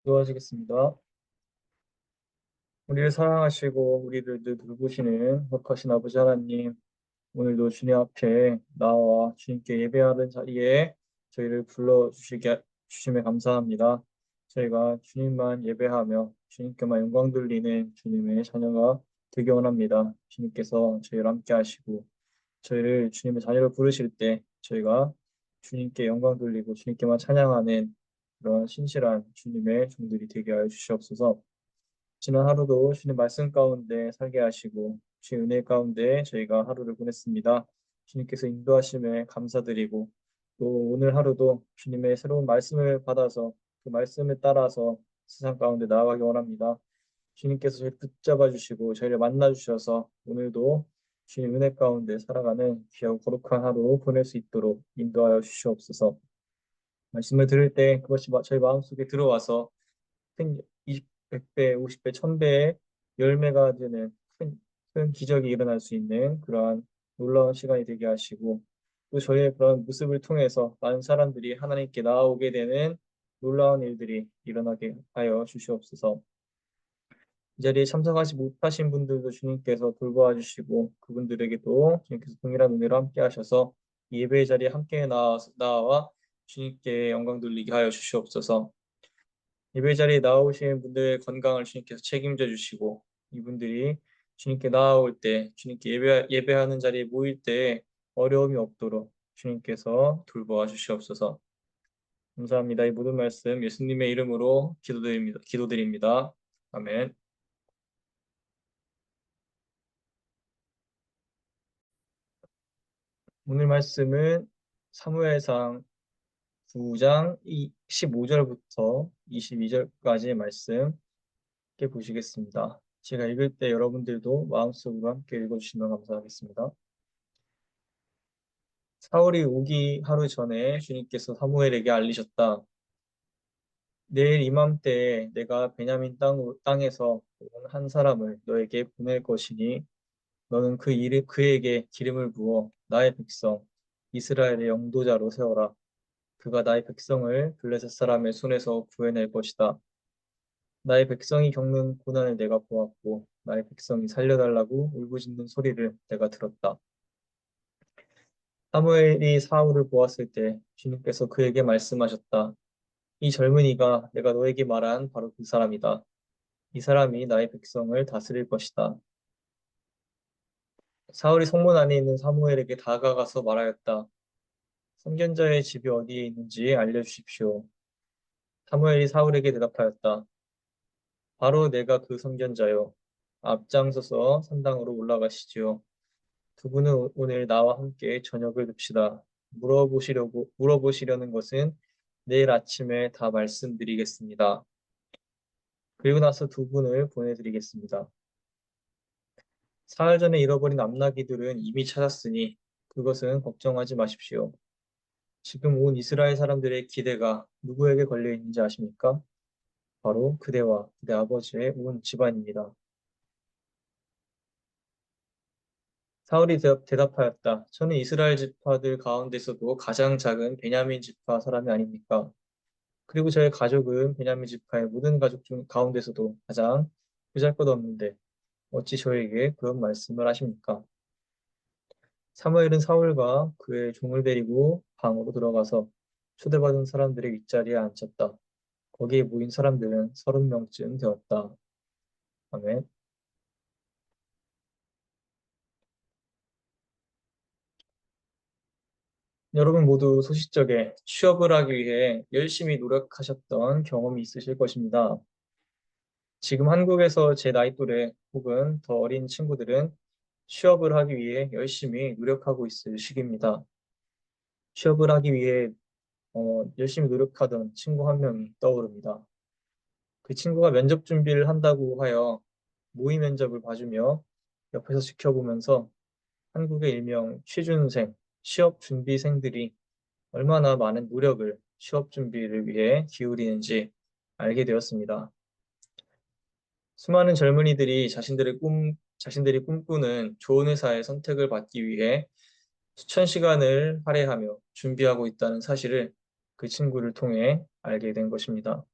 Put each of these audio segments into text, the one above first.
도와주겠습니다. 우리를 사랑하시고 우리를 늘 돌보시는 거룩하신 아버지 하나님, 오늘도 주님 앞에 나와 주님께 예배하는 자리에 저희를 불러주시게 주심에 감사합니다. 저희가 주님만 예배하며 주님께만 영광 돌리는 주님의 자녀가 되기 원합니다. 주님께서 저희를 함께 하시고 저희를 주님의 자녀로 부르실 때 저희가 주님께 영광 돌리고 주님께만 찬양하는 그런 신실한 주님의 종들이 되게 하여 주시옵소서. 지난 하루도 주님 말씀 가운데 살게 하시고 주의 은혜 가운데 저희가 하루를 보냈습니다. 주님께서 인도하심에 감사드리고 또 오늘 하루도 주님의 새로운 말씀을 받아서 그 말씀에 따라서 세상 가운데 나아가기 원합니다. 주님께서 저희를 붙잡아 주시고 저희를 만나 주셔서 오늘도 주님 은혜 가운데 살아가는 귀하고 거룩한 하루 보낼 수 있도록 인도하여 주시옵소서. 말씀을 들을 때 그것이 저희 마음속에 들어와서 큰 20, 100배, 50배, 1000배의 열매가 되는 큰 기적이 일어날 수 있는 그러한 놀라운 시간이 되게 하시고 또 저희의 그런 모습을 통해서 많은 사람들이 하나님께 나아오게 되는 놀라운 일들이 일어나게 하여 주시옵소서. 이 자리에 참석하지 못하신 분들도 주님께서 돌보아 주시고 그분들에게도 주님께서 동일한 은혜로 함께 하셔서 이 예배의 자리에 함께 나와 주님께 영광 돌리게 하여 주시옵소서. 예배 자리에 나오신 분들의 건강을 주님께서 책임져 주시고 이분들이 주님께 나아올 때 주님께 예배하는 자리에 모일 때 어려움이 없도록 주님께서 돌보아 주시옵소서. 감사합니다. 이 모든 말씀 예수님의 이름으로 기도드립니다. 아멘. 오늘 말씀은 사무엘상 9장 15절부터 22절까지의 말씀 함께 보시겠습니다. 제가 읽을 때 여러분들도 마음속으로 함께 읽어주시면 감사하겠습니다. 사울이 오기 하루 전에 주님께서 사무엘에게 알리셨다. 내일 이맘때에 내가 베냐민 땅에서 온 한 사람을 너에게 보낼 것이니 너는 그에게 기름을 부어 나의 백성 이스라엘의 영도자로 세워라. 그가 나의 백성을 블레셋 사람의 손에서 구해낼 것이다. 나의 백성이 겪는 고난을 내가 보았고 나의 백성이 살려달라고 울부짖는 소리를 내가 들었다. 사무엘이 사울을 보았을 때 주님께서 그에게 말씀하셨다. 이 젊은이가 내가 너에게 말한 바로 그 사람이다. 이 사람이 나의 백성을 다스릴 것이다. 사울이 성문 안에 있는 사무엘에게 다가가서 말하였다. 선견자의 집이 어디에 있는지 알려주십시오. 사무엘이 사울에게 대답하였다. 바로 내가 그 선견자요. 앞장서서 산당으로 올라가시지요. 두 분은 오늘 나와 함께 저녁을 듭시다. 물어보시려는 것은 내일 아침에 다 말씀드리겠습니다. 그리고 나서 두 분을 보내드리겠습니다. 사흘 전에 잃어버린 암나기들은 이미 찾았으니 그것은 걱정하지 마십시오. 지금 온 이스라엘 사람들의 기대가 누구에게 걸려 있는지 아십니까? 바로 그대와 그대 아버지의 온 집안입니다. 사울이 대답하였다. 저는 이스라엘 지파들 가운데서도 가장 작은 베냐민 지파 사람이 아닙니까? 그리고 저의 가족은 베냐민 지파의 모든 가족 중 가운데서도 가장 보잘것없는데 어찌 저에게 그런 말씀을 하십니까? 사무엘은 사울과 그의 종을 데리고 방으로 들어가서 초대받은 사람들의 윗자리에 앉혔다. 거기에 모인 사람들은 30명쯤 되었다. 아멘. 여러분 모두 소시적에 취업을 하기 위해 열심히 노력하셨던 경험이 있으실 것입니다. 지금 한국에서 제 나이 또래 혹은 더 어린 친구들은 취업을 하기 위해 열심히 노력하고 있을 시기입니다. 취업을 하기 위해 열심히 노력하던 친구 한 명이 떠오릅니다. 그 친구가 면접 준비를 한다고 하여 모의 면접을 봐주며 옆에서 지켜보면서 한국의 일명 취준생, 취업 준비생들이 얼마나 많은 노력을 취업 준비를 위해 기울이는지 알게 되었습니다. 수많은 젊은이들이 자신들이 꿈꾸는 좋은 회사의 선택을 받기 위해 수천 시간을 할애하며 준비하고 있다는 사실을 그 친구를 통해 알게 된 것입니다.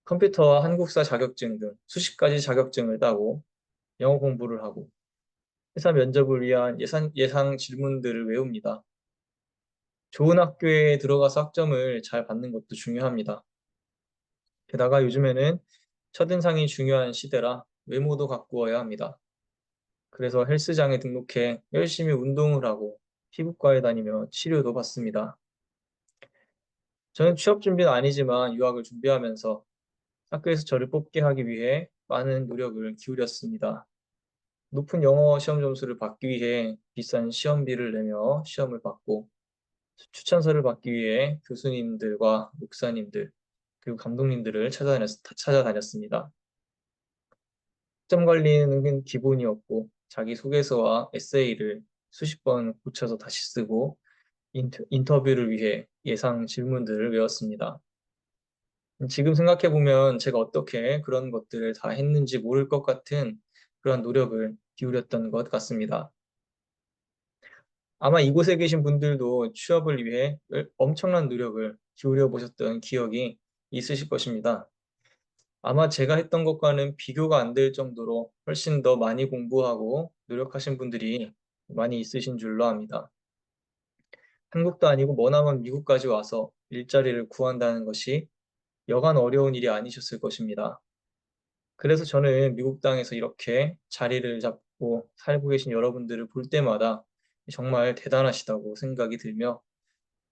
컴퓨터와 한국사 자격증 등 수십 가지 자격증을 따고 영어 공부를 하고 회사 면접을 위한 예상 질문들을 외웁니다. 좋은 학교에 들어가서 학점을 잘 받는 것도 중요합니다. 게다가 요즘에는 첫인상이 중요한 시대라 외모도 가꾸어야 합니다. 그래서 헬스장에 등록해 열심히 운동을 하고 피부과에 다니며 치료도 받습니다. 저는 취업 준비는 아니지만 유학을 준비하면서 학교에서 저를 뽑게 하기 위해 많은 노력을 기울였습니다. 높은 영어 시험 점수를 받기 위해 비싼 시험비를 내며 시험을 받고 추천서를 받기 위해 교수님들과 목사님들 그리고 감독님들을 찾아다녔습니다. 학점 관리는 기본이었고 자기소개서와 에세이를 수십 번 고쳐서 다시 쓰고 인터뷰를 위해 예상 질문들을 외웠습니다. 지금 생각해보면 제가 어떻게 그런 것들을 다 했는지 모를 것 같은 그런 노력을 기울였던 것 같습니다. 아마 이곳에 계신 분들도 취업을 위해 엄청난 노력을 기울여 보셨던 기억이 있으실 것입니다. 아마 제가 했던 것과는 비교가 안 될 정도로 훨씬 더 많이 공부하고 노력하신 분들이 많이 있으신 줄로 압니다. 한국도 아니고 머나먼 미국까지 와서 일자리를 구한다는 것이 여간 어려운 일이 아니셨을 것입니다. 그래서 저는 미국 땅에서 이렇게 자리를 잡고 살고 계신 여러분들을 볼 때마다 정말 대단하시다고 생각이 들며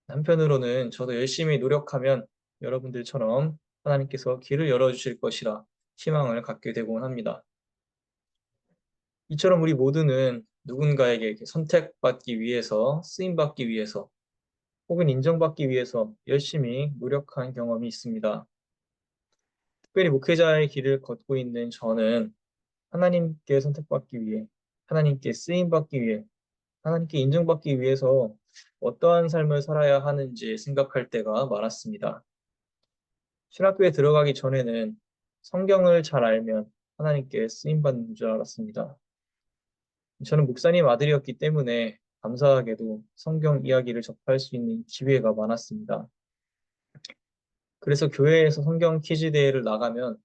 한편으로는 저도 열심히 노력하면 여러분들처럼 하나님께서 길을 열어주실 것이라 희망을 갖게 되곤 합니다. 이처럼 우리 모두는 누군가에게 이렇게 선택받기 위해서, 쓰임받기 위해서, 혹은 인정받기 위해서 열심히 노력한 경험이 있습니다. 특별히 목회자의 길을 걷고 있는 저는 하나님께 선택받기 위해, 하나님께 쓰임받기 위해, 하나님께 인정받기 위해서 어떠한 삶을 살아야 하는지 생각할 때가 많았습니다. 신학교에 들어가기 전에는 성경을 잘 알면 하나님께 쓰임받는 줄 알았습니다. 저는 목사님 아들이었기 때문에 감사하게도 성경 이야기를 접할 수 있는 기회가 많았습니다. 그래서 교회에서 성경 퀴즈 대회를 나가면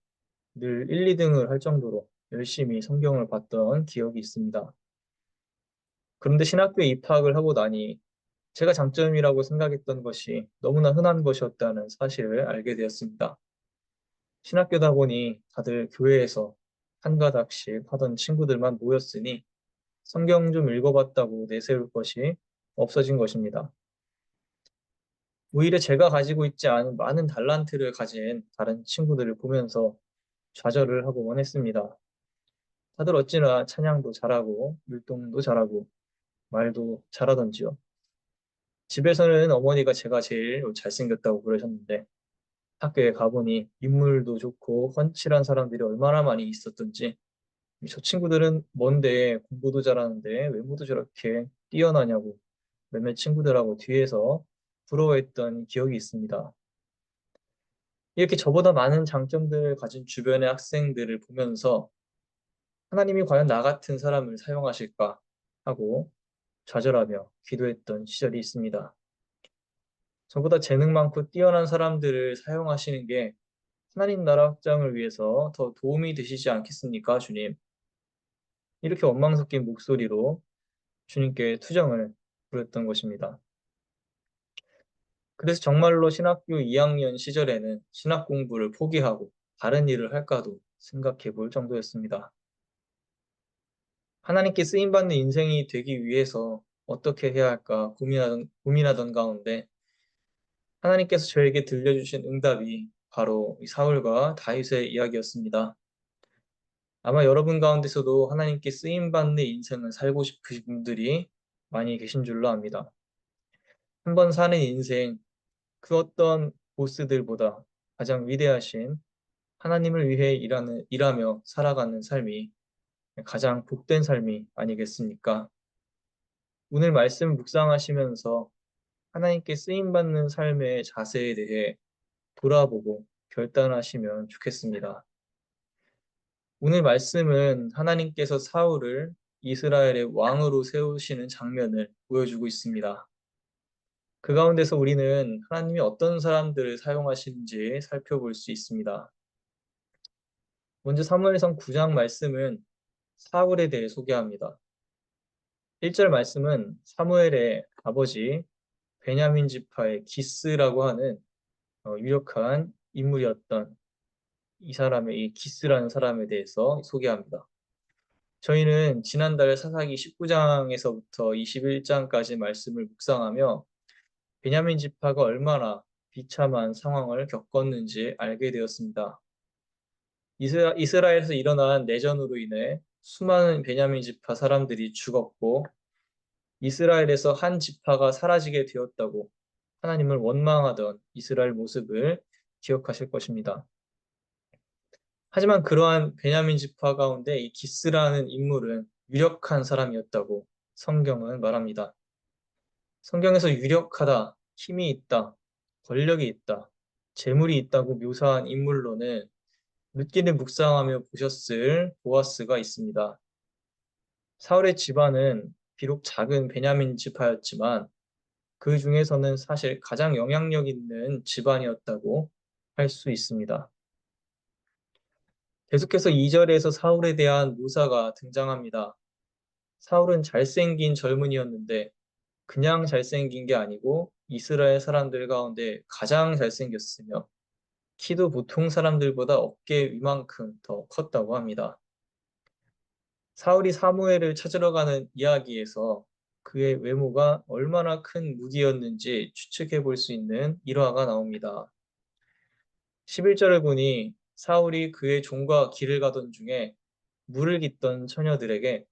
늘 1, 2등을 할 정도로 열심히 성경을 봤던 기억이 있습니다. 그런데 신학교에 입학을 하고 나니 제가 장점이라고 생각했던 것이 너무나 흔한 것이었다는 사실을 알게 되었습니다. 신학교다 보니 다들 교회에서 한 가닥씩 하던 친구들만 모였으니 성경 좀 읽어봤다고 내세울 것이 없어진 것입니다. 오히려 제가 가지고 있지 않은 많은 달란트를 가진 다른 친구들을 보면서 좌절을 하고만 했습니다. 다들 어찌나 찬양도 잘하고 율동도 잘하고 말도 잘하던지요. 집에서는 어머니가 제가 제일 잘생겼다고 그러셨는데 학교에 가보니 인물도 좋고 훤칠한 사람들이 얼마나 많이 있었던지 저 친구들은 뭔데 공부도 잘하는데 외모도 저렇게 뛰어나냐고 몇몇 친구들하고 뒤에서 부러워했던 기억이 있습니다. 이렇게 저보다 많은 장점들을 가진 주변의 학생들을 보면서 하나님이 과연 나 같은 사람을 사용하실까 하고 좌절하며 기도했던 시절이 있습니다. 저보다 재능 많고 뛰어난 사람들을 사용하시는 게 하나님 나라 확장을 위해서 더 도움이 되시지 않겠습니까, 주님? 이렇게 원망 섞인 목소리로 주님께 투정을 부렸던 것입니다. 그래서 정말로 신학교 2학년 시절에는 신학 공부를 포기하고 다른 일을 할까도 생각해 볼 정도였습니다. 하나님께 쓰임받는 인생이 되기 위해서 어떻게 해야 할까 고민하던 가운데 하나님께서 저에게 들려주신 응답이 바로 이 사울과 다윗의 이야기였습니다. 아마 여러분 가운데서도 하나님께 쓰임받는 인생을 살고 싶으신 분들이 많이 계신 줄로 압니다. 한 번 사는 인생, 그 어떤 보스들보다 가장 위대하신 하나님을 위해 일하며 살아가는 삶이 가장 복된 삶이 아니겠습니까? 오늘 말씀 묵상하시면서 하나님께 쓰임받는 삶의 자세에 대해 돌아보고 결단하시면 좋겠습니다. 오늘 말씀은 하나님께서 사울을 이스라엘의 왕으로 세우시는 장면을 보여주고 있습니다. 그 가운데서 우리는 하나님이 어떤 사람들을 사용하시는지 살펴볼 수 있습니다. 먼저 사무엘상 9장 말씀은 사울에 대해 소개합니다. 1절 말씀은 사무엘의 아버지 베냐민 지파의 기스라고 하는 유력한 인물이었던 이 기스라는 사람에 대해서 소개합니다. 저희는 지난달 사사기 19장에서부터 21장까지 말씀을 묵상하며 베냐민 지파가 얼마나 비참한 상황을 겪었는지 알게 되었습니다. 이스라엘에서 일어난 내전으로 인해 수많은 베냐민 지파 사람들이 죽었고 이스라엘에서 한 지파가 사라지게 되었다고 하나님을 원망하던 이스라엘 모습을 기억하실 것입니다. 하지만 그러한 베냐민 지파 가운데 이 기스라는 인물은 유력한 사람이었다고 성경은 말합니다. 성경에서 유력하다, 힘이 있다, 권력이 있다, 재물이 있다고 묘사한 인물로는 늦게는 묵상하며 보셨을 보아스가 있습니다. 사울의 집안은 비록 작은 베냐민 지파였지만 그 중에서는 사실 가장 영향력 있는 집안이었다고 할 수 있습니다. 계속해서 2절에서 사울에 대한 묘사가 등장합니다. 사울은 잘생긴 젊은이였는데 그냥 잘생긴 게 아니고 이스라엘 사람들 가운데 가장 잘생겼으며 키도 보통 사람들보다 어깨 위만큼 더 컸다고 합니다. 사울이 사무엘을 찾으러 가는 이야기에서 그의 외모가 얼마나 큰 무기였는지 추측해 볼 수 있는 일화가 나옵니다. 11절을 보니 사울이 그의 종과 길을 가던 중에 물을 깃던 처녀들에게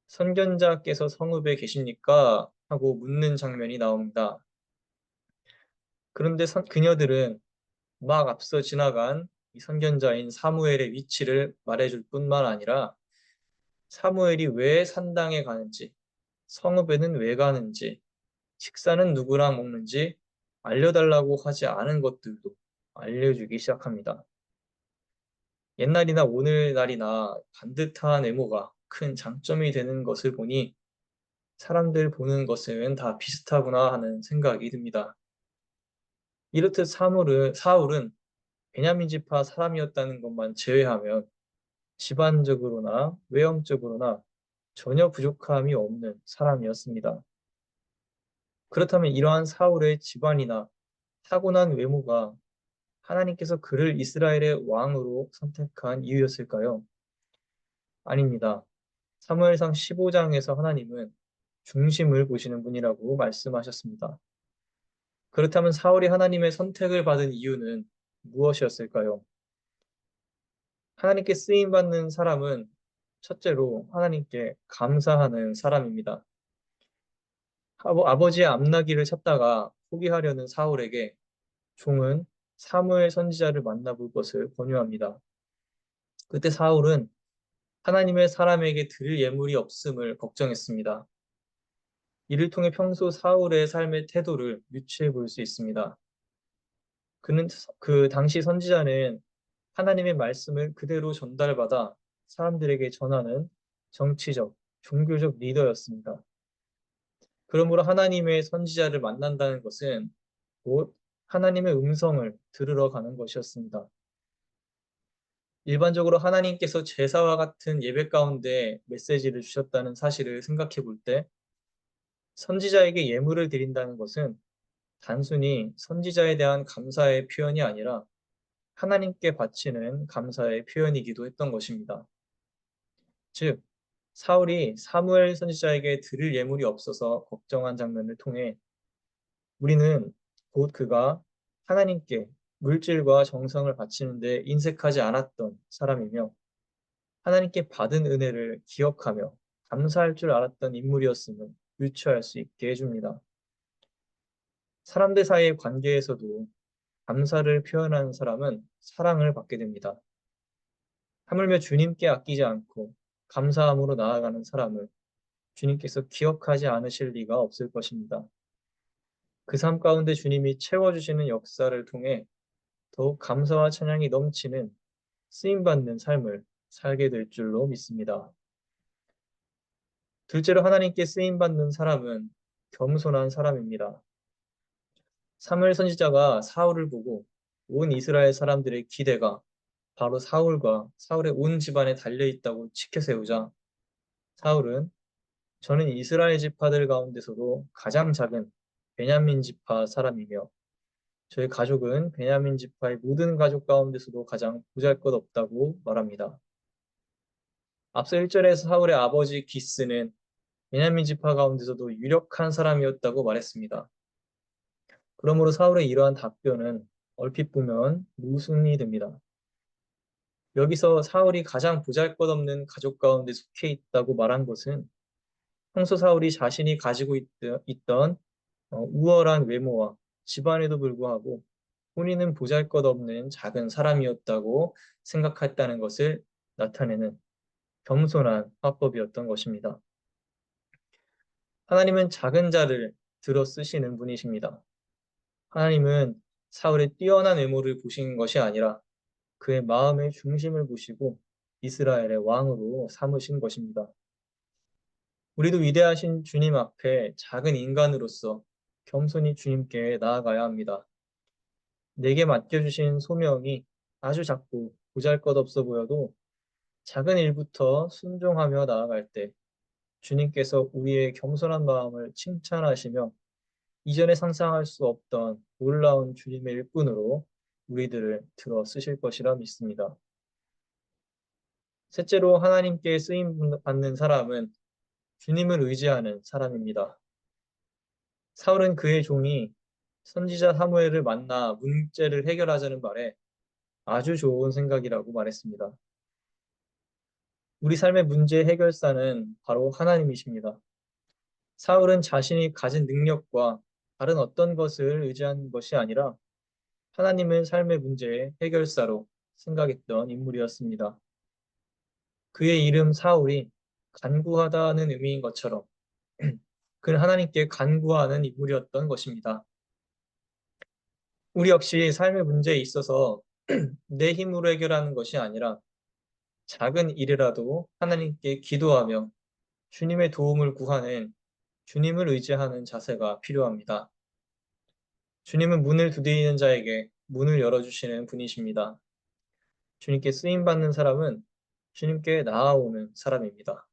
선견자께서 성읍에 계십니까? 하고 묻는 장면이 나옵니다. 그런데 그녀들은 막 앞서 지나간 이 선견자인 사무엘의 위치를 말해줄 뿐만 아니라 사무엘이 왜 산당에 가는지, 성읍에는 왜 가는지, 식사는 누구랑 먹는지 알려달라고 하지 않은 것들도 알려주기 시작합니다. 옛날이나 오늘날이나 반듯한 외모가 큰 장점이 되는 것을 보니 사람들 보는 것은 다 비슷하구나 하는 생각이 듭니다. 이렇듯 사울은 베냐민 지파 사람이었다는 것만 제외하면 집안적으로나 외형적으로나 전혀 부족함이 없는 사람이었습니다. 그렇다면 이러한 사울의 집안이나 타고난 외모가 하나님께서 그를 이스라엘의 왕으로 선택한 이유였을까요? 아닙니다. 사무엘상 15장에서 하나님은 중심을 보시는 분이라고 말씀하셨습니다. 그렇다면 사울이 하나님의 선택을 받은 이유는 무엇이었을까요? 하나님께 쓰임받는 사람은 첫째로 하나님께 감사하는 사람입니다. 아버지의 암나기를 찾다가 포기하려는 사울에게 종은 사무엘 선지자를 만나볼 것을 권유합니다. 그때 사울은 하나님의 사람에게 드릴 예물이 없음을 걱정했습니다. 이를 통해 평소 사울의 삶의 태도를 유추해 볼 수 있습니다. 그 당시 선지자는 하나님의 말씀을 그대로 전달받아 사람들에게 전하는 정치적, 종교적 리더였습니다. 그러므로 하나님의 선지자를 만난다는 것은 곧 하나님의 음성을 들으러 가는 것이었습니다. 일반적으로 하나님께서 제사와 같은 예배 가운데 메시지를 주셨다는 사실을 생각해 볼 때 선지자에게 예물을 드린다는 것은 단순히 선지자에 대한 감사의 표현이 아니라 하나님께 바치는 감사의 표현이기도 했던 것입니다. 즉, 사울이 사무엘 선지자에게 드릴 예물이 없어서 걱정한 장면을 통해 우리는 곧 그가 하나님께 물질과 정성을 바치는 데 인색하지 않았던 사람이며 하나님께 받은 은혜를 기억하며 감사할 줄 알았던 인물이었음을 유추할 수 있게 해줍니다. 사람들 사이의 관계에서도 감사를 표현하는 사람은 사랑을 받게 됩니다. 하물며 주님께 아끼지 않고 감사함으로 나아가는 사람을 주님께서 기억하지 않으실 리가 없을 것입니다. 그 삶 가운데 주님이 채워주시는 역사를 통해 더욱 감사와 찬양이 넘치는 쓰임받는 삶을 살게 될 줄로 믿습니다. 둘째로 하나님께 쓰임받는 사람은 겸손한 사람입니다. 사무엘 선지자가 사울을 보고 온 이스라엘 사람들의 기대가 바로 사울과 사울의 온 집안에 달려있다고 치켜세우자 사울은 저는 이스라엘 지파들 가운데서도 가장 작은 베냐민 지파 사람이며 저희 가족은 베냐민 지파의 모든 가족 가운데서도 가장 보잘것없다고 말합니다. 앞서 1절에서 사울의 아버지 기스는 베냐민 지파 가운데서도 유력한 사람이었다고 말했습니다. 그러므로 사울의 이러한 답변은 얼핏 보면 모순이 됩니다. 여기서 사울이 가장 보잘것없는 가족 가운데 속해 있다고 말한 것은 평소 사울이 자신이 가지고 있던 우월한 외모와 집안에도 불구하고 본인은 보잘것없는 작은 사람이었다고 생각했다는 것을 나타내는 겸손한 화법이었던 것입니다. 하나님은 작은 자를 들어 쓰시는 분이십니다. 하나님은 사울의 뛰어난 외모를 보신 것이 아니라 그의 마음의 중심을 보시고 이스라엘의 왕으로 삼으신 것입니다. 우리도 위대하신 주님 앞에 작은 인간으로서 겸손히 주님께 나아가야 합니다. 내게 맡겨주신 소명이 아주 작고 보잘것없어 보여도 작은 일부터 순종하며 나아갈 때 주님께서 우리의 겸손한 마음을 칭찬하시며 이전에 상상할 수 없던 놀라운 주님의 일꾼으로 우리들을 들어 쓰실 것이라 믿습니다. 셋째로 하나님께 쓰임 받는 사람은 주님을 의지하는 사람입니다. 사울은 그의 종이 선지자 사무엘을 만나 문제를 해결하자는 말에 아주 좋은 생각이라고 말했습니다. 우리 삶의 문제 해결사는 바로 하나님이십니다. 사울은 자신이 가진 능력과 다른 어떤 것을 의지한 것이 아니라 하나님은 삶의 문제의 해결사로 생각했던 인물이었습니다. 그의 이름 사울이 간구하다는 의미인 것처럼 그는 하나님께 간구하는 인물이었던 것입니다. 우리 역시 삶의 문제에 있어서 내 힘으로 해결하는 것이 아니라 작은 일이라도 하나님께 기도하며 주님의 도움을 구하는 주님을 의지하는 자세가 필요합니다. 주님은 문을 두드리는 자에게 문을 열어주시는 분이십니다. 주님께 쓰임받는 사람은 주님께 나아오는 사람입니다.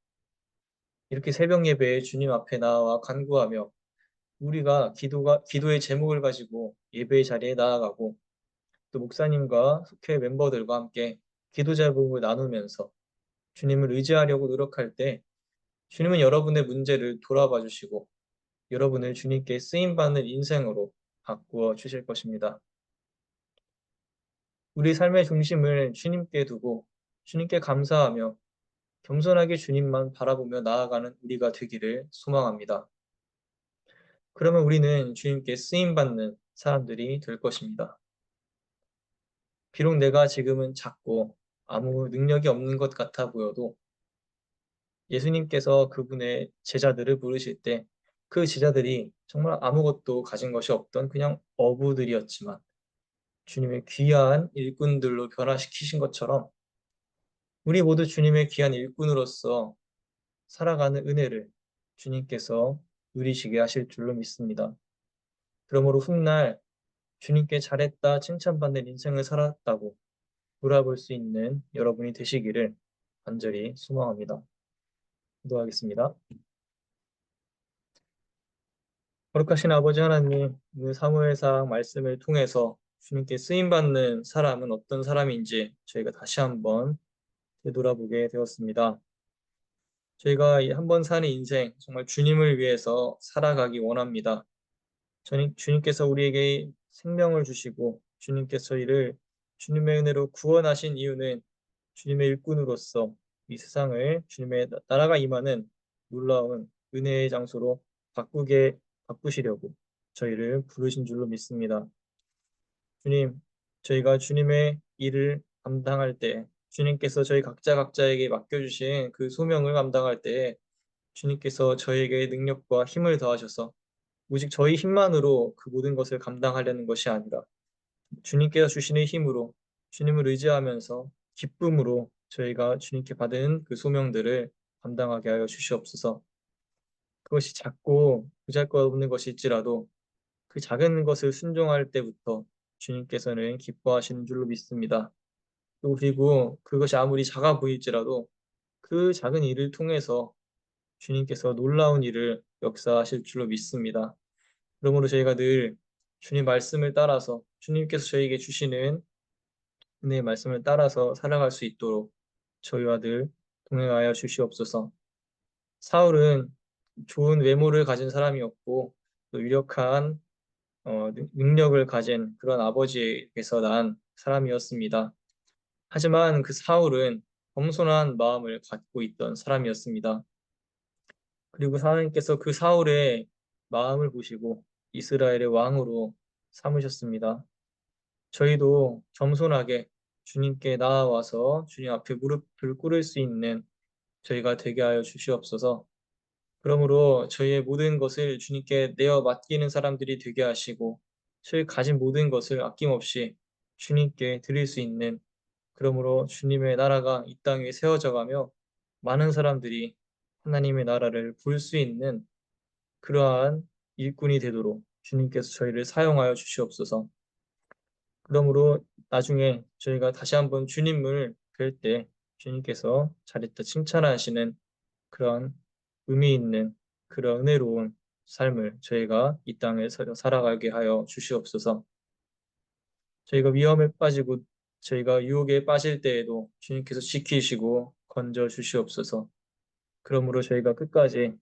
이렇게 새벽 예배에 주님 앞에 나와 간구하며 우리가 기도의 제목을 가지고 예배의 자리에 나아가고 또 목사님과 속회 멤버들과 함께 기도 제목을 나누면서 주님을 의지하려고 노력할 때 주님은 여러분의 문제를 돌아봐 주시고 여러분을 주님께 쓰임받는 인생으로 바꾸어 주실 것입니다. 우리 삶의 중심을 주님께 두고 주님께 감사하며 겸손하게 주님만 바라보며 나아가는 우리가 되기를 소망합니다. 그러면 우리는 주님께 쓰임받는 사람들이 될 것입니다. 비록 내가 지금은 작고 아무 능력이 없는 것 같아 보여도 예수님께서 그분의 제자들을 부르실 때 그 제자들이 정말 아무것도 가진 것이 없던 그냥 어부들이었지만 주님의 귀한 일꾼들로 변화시키신 것처럼 우리 모두 주님의 귀한 일꾼으로서 살아가는 은혜를 주님께서 누리시게 하실 줄로 믿습니다. 그러므로 훗날 주님께 잘했다 칭찬받는 인생을 살았다고 돌아볼 수 있는 여러분이 되시기를 간절히 소망합니다. 기도하겠습니다. 거룩하신 아버지 하나님, 오늘 사무엘상 말씀을 통해서 주님께 쓰임받는 사람은 어떤 사람인지 저희가 다시 한번 되돌아보게 되었습니다. 저희가 한 번 사는 인생 정말 주님을 위해서 살아가기 원합니다. 주님께서 우리에게 생명을 주시고 주님께서 이를 주님의 은혜로 구원하신 이유는 주님의 일꾼으로서 이 세상을 주님의 나라가 임하는 놀라운 은혜의 장소로 바꾸시려고 저희를 부르신 줄로 믿습니다. 주님, 저희가 주님의 일을 감당할 때 주님께서 저희 각자에게 맡겨주신 그 소명을 감당할 때 주님께서 저에게 능력과 힘을 더하셔서 오직 저희 힘만으로 그 모든 것을 감당하려는 것이 아니라 주님께서 주시는 힘으로 주님을 의지하면서 기쁨으로 저희가 주님께 받은 그 소명들을 감당하게 하여 주시옵소서. 그것이 작고 보잘것없는 것일지라도 그 작은 것을 순종할 때부터 주님께서는 기뻐하시는 줄로 믿습니다. 그리고 그것이 아무리 작아 보일지라도 그 작은 일을 통해서 주님께서 놀라운 일을 역사하실 줄로 믿습니다. 그러므로 저희가 늘 주님 말씀을 따라서 주님께서 저에게 주시는 은혜의 말씀을 따라서 살아갈 수 있도록 저희와 늘 동행하여 주시옵소서. 사울은 좋은 외모를 가진 사람이었고 또 유력한 능력을 가진 그런 아버지에게서 난 사람이었습니다. 하지만 그 사울은 겸손한 마음을 갖고 있던 사람이었습니다. 그리고 하나님께서 그 사울의 마음을 보시고 이스라엘의 왕으로 삼으셨습니다. 저희도 겸손하게 주님께 나아와서 주님 앞에 무릎을 꿇을 수 있는 저희가 되게 하여 주시옵소서. 그러므로 저희의 모든 것을 주님께 내어 맡기는 사람들이 되게 하시고 저희 가진 모든 것을 아낌없이 주님께 드릴 수 있는, 그러므로 주님의 나라가 이 땅에 세워져 가며 많은 사람들이 하나님의 나라를 볼 수 있는 그러한 일꾼이 되도록 주님께서 저희를 사용하여 주시옵소서. 그러므로 나중에 저희가 다시 한번 주님을 뵐 때 주님께서 잘했다 칭찬하시는 그런 의미 있는 그런 은혜로운 삶을 저희가 이 땅에 살아가게 하여 주시옵소서. 저희가 위험에 빠지고 저희가 유혹에 빠질 때에도 주님께서 지키시고 건져 주시옵소서. 그러므로 저희가 끝까지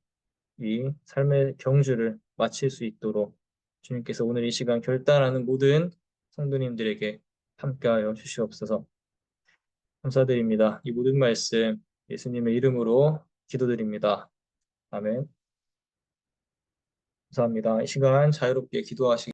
이 삶의 경주를 마칠 수 있도록 주님께서 오늘 이 시간 결단하는 모든 성도님들에게 함께하여 주시옵소서. 감사드립니다. 이 모든 말씀 예수님의 이름으로 기도드립니다. 아멘. 감사합니다. 이 시간 자유롭게 기도하시기